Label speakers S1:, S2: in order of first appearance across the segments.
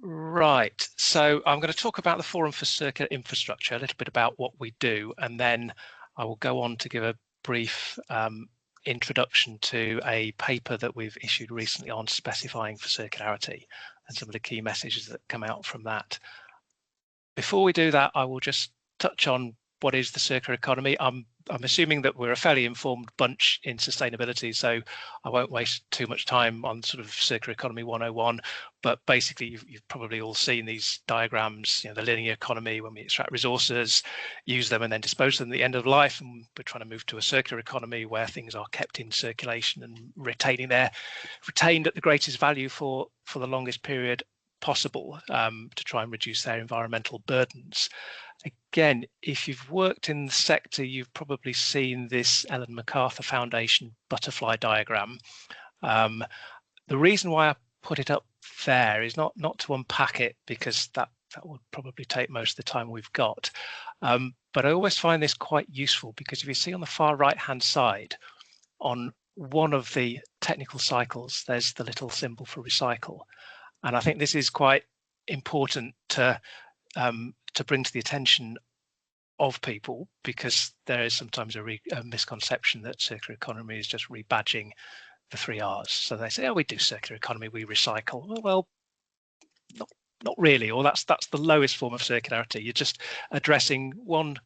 S1: Right, so I'm going to talk about the Forum for Circular Infrastructure, a little bit about what we do, and then I will go on to give a brief introduction to a paper that we've issued recently on specifying for circularity and some of the key messages that come out from that. Before we do that, I will just touch on what is the circular economy. I'm assuming that we're a fairly informed bunch in sustainability, so I won't waste too much time on sort of circular economy 101, but basically you've probably all seen these diagrams, the linear economy, when we extract resources, use them and then dispose of them at the end of life, and we're trying to move to a circular economy where things are kept in circulation and retained at the greatest value for the longest period possible, to try and reduce their environmental burdens. Again, if you've worked in the sector, you've probably seen this Ellen MacArthur Foundation butterfly diagram. The reason why I put it up there is not to unpack it, because that would probably take most of the time we've got. But I always find this quite useful, because if you see on the far right-hand side, on one of the technical cycles, there's the little symbol for recycle. And I think this is quite important to bring to the attention of people, because there is sometimes a misconception that circular economy is just rebadging the 3 R's. So they say, oh, we do circular economy, we recycle. Well, not really, or that's the lowest form of circularity. You're just addressing one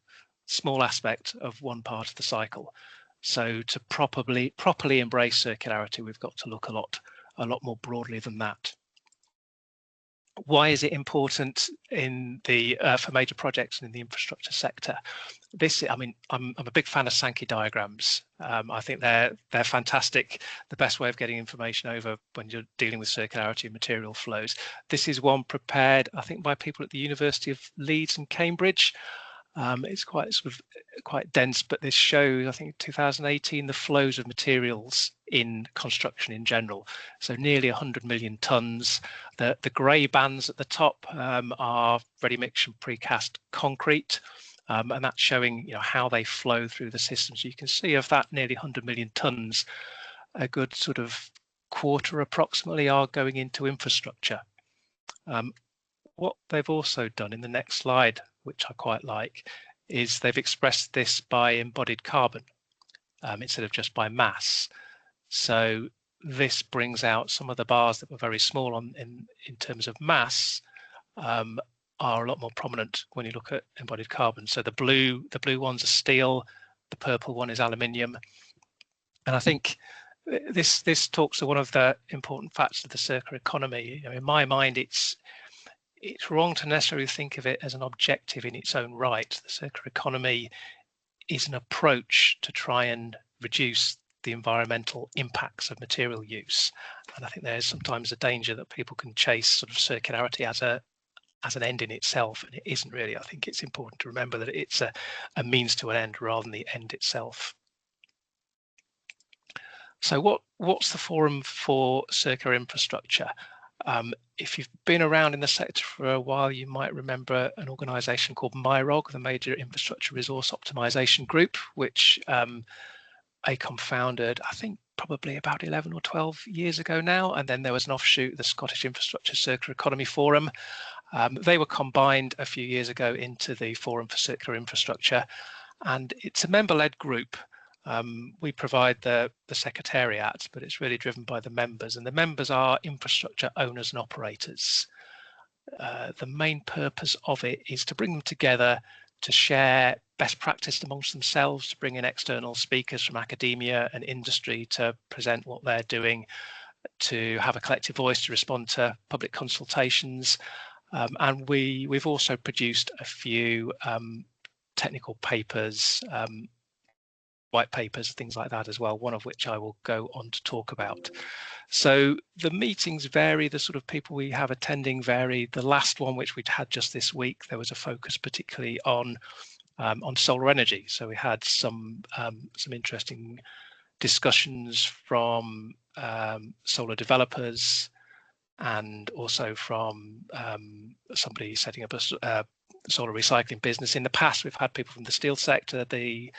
S1: small aspect of one part of the cycle. So to properly embrace circularity, we've got to look a lot more broadly than that. Why is it important in the for major projects and in the infrastructure sector? I'm a big fan of Sankey diagrams. I think they're fantastic. The best way of getting information over when you're dealing with circularity and material flows. This is one prepared, I think, by people at the University of Leeds and Cambridge. It's quite dense, but this shows, I think, 2018, the flows of materials in construction in general. So nearly 100 million tonnes. The grey bands at the top are ready mix and precast concrete, and that's showing how they flow through the system. So you can see of that nearly 100 million tonnes, a good sort of quarter approximately are going into infrastructure. What they've also done in the next slide, which I quite like, is they've expressed this by embodied carbon instead of just by mass. So this brings out some of the bars that were very small in terms of mass, are a lot more prominent when you look at embodied carbon. So the blue ones are steel, the purple one is aluminium, and I think this talks to one of the important facts of the circular economy. In my mind, it's wrong to necessarily think of it as an objective in its own right. The circular economy is an approach to try and reduce the environmental impacts of material use. And I think there's sometimes a danger that people can chase sort of circularity as an end in itself, and it isn't really. I think it's important to remember that it's a means to an end rather than the end itself. So what's the Forum for Circular Infrastructure? If you've been around in the sector for a while, you might remember an organisation called MIROG, the Major Infrastructure Resource Optimisation Group, which AECOM founded, I think, probably about 11 or 12 years ago now. And then there was an offshoot, the Scottish Infrastructure Circular Economy Forum. They were combined a few years ago into the Forum for Circular Infrastructure, and it's a member-led group. We provide the secretariat, but it's really driven by the members, and the members are infrastructure owners and operators. The main purpose of it is to bring them together to share best practice amongst themselves, to bring in external speakers from academia and industry to present what they're doing, to have a collective voice to respond to public consultations. And we've also produced a few technical papers, white papers, things like that as well, one of which I will go on to talk about. So the meetings vary, the sort of people we have attending vary. The last one, which we'd had just this week, there was a focus particularly on solar energy. So we had some interesting discussions from solar developers, and also from somebody setting up a solar recycling business. In the past, we've had people from the steel sector, the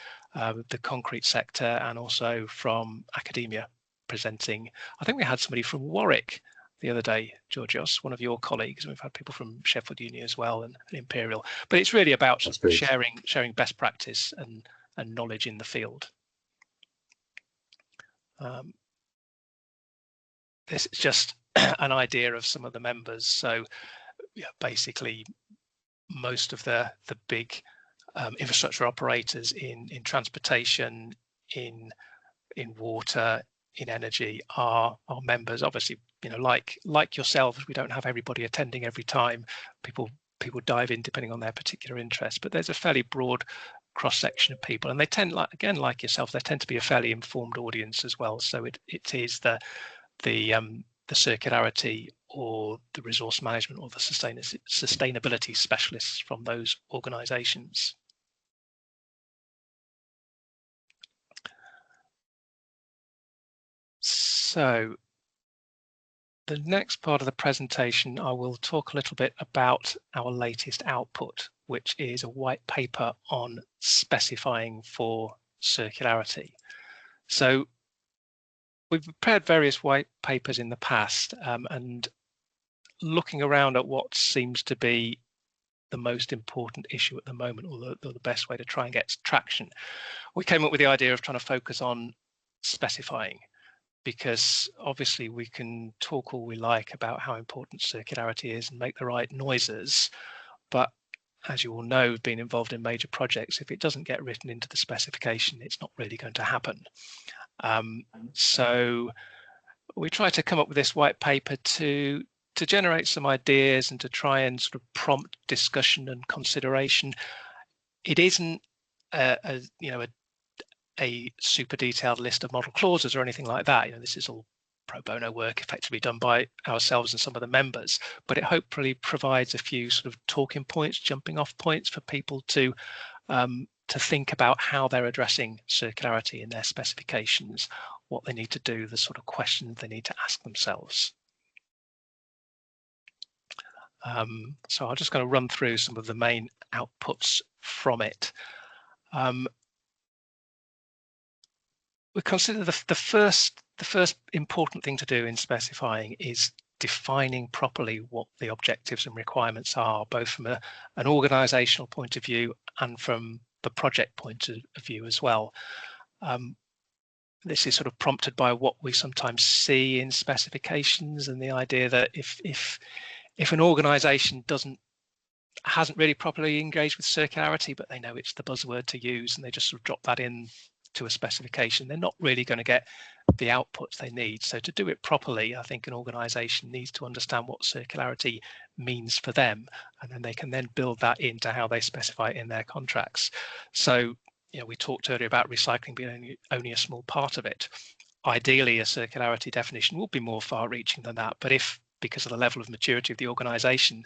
S1: concrete sector, and also from academia presenting. I think we had somebody from Warwick the other day, Georgios, one of your colleagues. We've had people from Sheffield Uni as well, and Imperial. But it's really about sharing best practice and knowledge in the field. This is just an idea of some of the members. So yeah, basically, most of the big infrastructure operators in transportation, in water, in energy are members. Obviously, you know, like yourselves, we don't have everybody attending every time. People dive in depending on their particular interest, but there's a fairly broad cross section of people, and they tend, like yourself, they tend to be a fairly informed audience as well. So it is the circularity or the resource management or the sustainability specialists from those organizations. So the next part of the presentation, I will talk a little bit about our latest output, which is a white paper on specifying for circularity. So we've prepared various white papers in the past, and looking around at what seems to be the most important issue at the moment, or the best way to try and get traction, we came up with the idea of trying to focus on specifying, because obviously we can talk all we like about how important circularity is and make the right noises, but as you all know, being involved in major projects, if it doesn't get written into the specification, it's not really going to happen. So we try to come up with this white paper to generate some ideas and to try and sort of prompt discussion and consideration. It isn't a super detailed list of model clauses or anything like that. You know, this is all pro bono work effectively done by ourselves and some of the members, but it hopefully provides a few sort of talking points, jumping off points for people to think about how they're addressing circularity in their specifications, what they need to do, the sort of questions they need to ask themselves. So I'm just going to run through some of the main outputs from it. We consider the first important thing to do in specifying is defining properly what the objectives and requirements are, both from an organizational point of view and from the project point of view as well. This is sort of prompted by what we sometimes see in specifications, and the idea that if an organization hasn't really properly engaged with circularity, but they know it's the buzzword to use, and they just sort of drop that in to a specification, they're not really going to get the outputs they need. So to do it properly, I think an organization needs to understand what circularity means for them, and then they can then build that into how they specify it in their contracts. So, you know, we talked earlier about recycling being only a small part of it. Ideally, a circularity definition will be more far-reaching than that, but if, because of the level of maturity of the organization,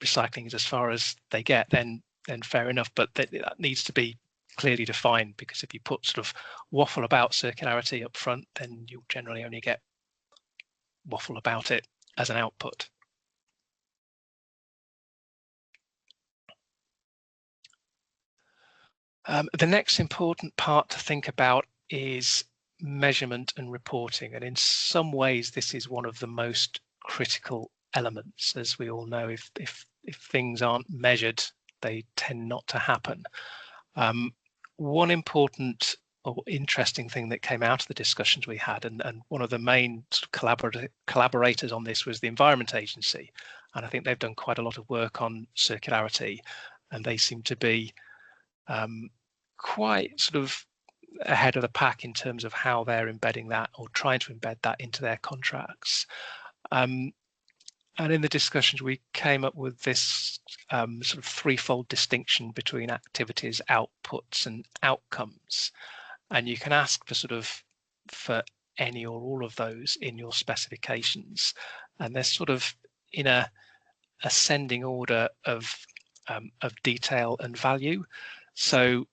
S1: recycling is as far as they get, then fair enough, but that needs to be clearly defined, because if you put sort of waffle about circularity up front, then you'll generally only get waffle about it as an output. The next important part to think about is measurement and reporting, and in some ways this is one of the most critical elements. As we all know, if things aren't measured, they tend not to happen. One important or interesting thing that came out of the discussions we had, and one of the main sort of collaborators on this was the Environment Agency, and I think they've done quite a lot of work on circularity, and they seem to be quite sort of ahead of the pack in terms of how they're embedding that or trying to embed that into their contracts. And in the discussions, we came up with this sort of threefold distinction between activities, outputs, and outcomes. And you can ask for any or all of those in your specifications. And they're sort of in a ascending order of detail and value. So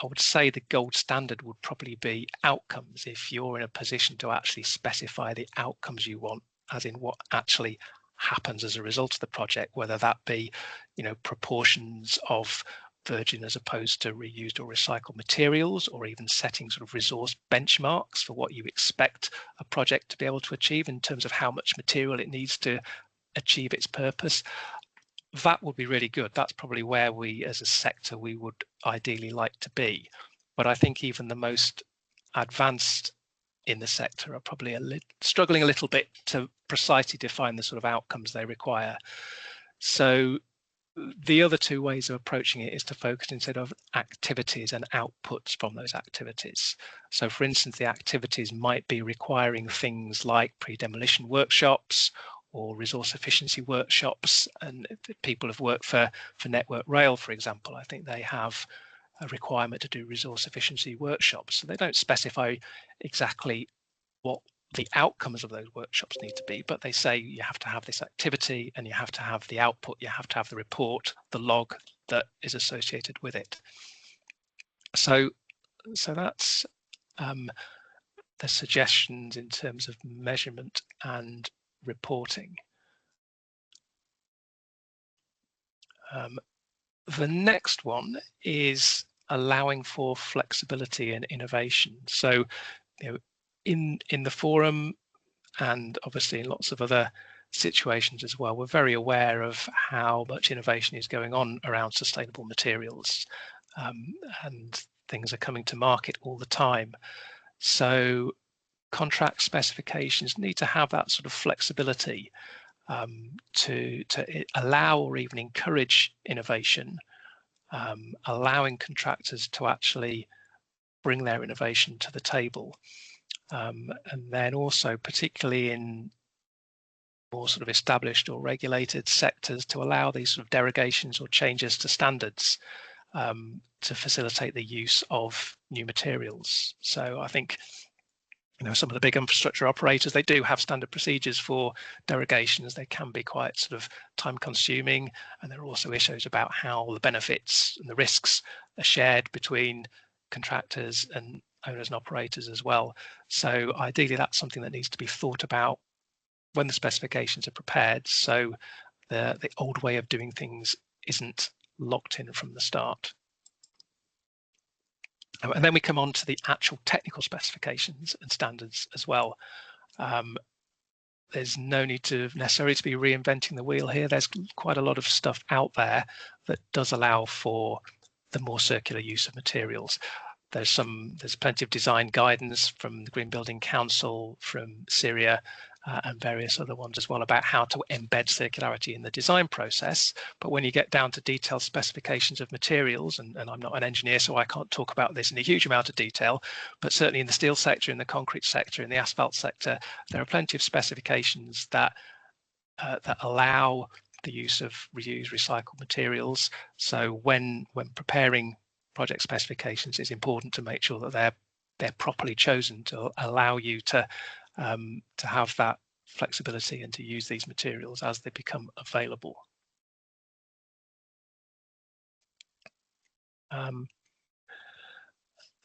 S1: I would say the gold standard would probably be outcomes, if you're in a position to actually specify the outcomes you want, as in what actually happens as a result of the project, whether that be, you know, proportions of virgin as opposed to reused or recycled materials, or even setting sort of resource benchmarks for what you expect a project to be able to achieve in terms of how much material it needs to achieve its purpose. That would be really good. That's probably where we as a sector we would ideally like to be. But I think even the most advanced in the sector are probably struggling a little bit to precisely define the sort of outcomes they require. So the other two ways of approaching it is to focus instead of activities and outputs from those activities. So for instance, the activities might be requiring things like pre-demolition workshops or resource efficiency workshops. And people have worked for Network Rail, for example. I think they have a requirement to do resource efficiency workshops. So they don't specify exactly what the outcomes of those workshops need to be, but they say you have to have this activity and you have to have the output, you have to have the report, the log that is associated with it. So that's the suggestions in terms of measurement and reporting. The next one is allowing for flexibility and innovation. So, you know, in the forum and obviously in lots of other situations as well, we're very aware of how much innovation is going on around sustainable materials, and things are coming to market all the time. So contract specifications need to have that sort of flexibility to allow or even encourage innovation, allowing contractors to actually bring their innovation to the table. And then also, particularly in more sort of established or regulated sectors, to allow these sort of derogations or changes to standards to facilitate the use of new materials. So I think, you know, some of the big infrastructure operators, they do have standard procedures for derogations. They can be quite sort of time consuming, and there are also issues about how the benefits and the risks are shared between contractors and owners and operators as well. So ideally that's something that needs to be thought about when the specifications are prepared, so the old way of doing things isn't locked in from the start. And then we come on to the actual technical specifications and standards as well. There's no need to necessarily to be reinventing the wheel here. There's quite a lot of stuff out there that does allow for the more circular use of materials. There's plenty of design guidance from the Green Building Council, from Syria, and various other ones as well about how to embed circularity in the design process. But when you get down to detailed specifications of materials, and I'm not an engineer, so I can't talk about this in a huge amount of detail, but certainly in the steel sector, in the concrete sector, in the asphalt sector, there are plenty of specifications that allow the use of reused, recycled materials. So when preparing project specifications, it's important to make sure that they're properly chosen to allow you to have that flexibility and to use these materials as they become available. And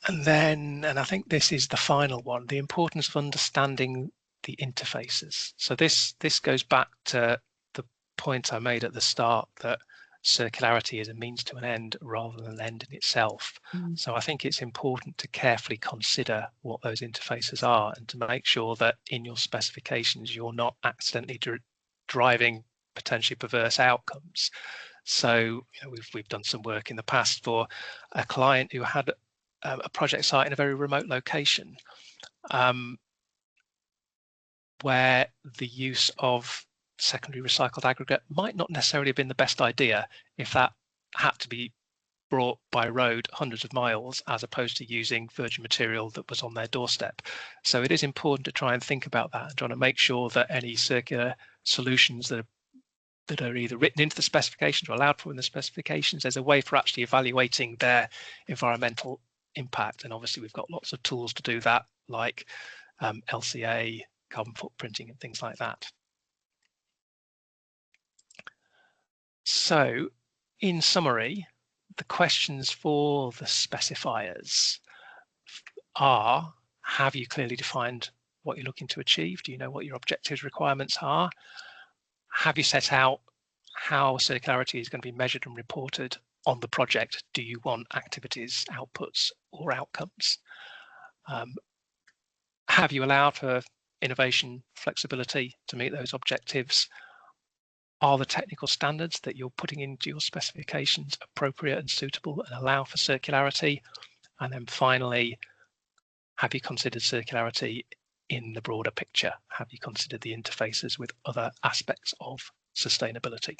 S1: I think this is the final one, the importance of understanding the interfaces. So this goes back to the point I made at the start, that circularity is a means to an end rather than an end in itself. So I think it's important to carefully consider what those interfaces are and to make sure that in your specifications you're not accidentally driving potentially perverse outcomes. So, you know, we've done some work in the past for a client who had a project site in a very remote location, where the use of secondary recycled aggregate might not necessarily have been the best idea if that had to be brought by road hundreds of miles, as opposed to using virgin material that was on their doorstep. So it is important to try and think about that and trying to make sure that any circular solutions that are either written into the specifications or allowed for in the specifications, there's a way for actually evaluating their environmental impact. And obviously we've got lots of tools to do that, like LCA, carbon footprinting and things like that. So in summary, the questions for the specifiers are: have you clearly defined what you're looking to achieve? Do you know what your objectives requirements are? Have you set out how circularity is going to be measured and reported on the project, do you want activities, outputs, or outcomes? Have you allowed for innovation, flexibility to meet those objectives? Are the technical standards that you're putting into your specifications appropriate and suitable and allow for circularity? And then finally, have you considered circularity in the broader picture? Have you considered the interfaces with other aspects of sustainability?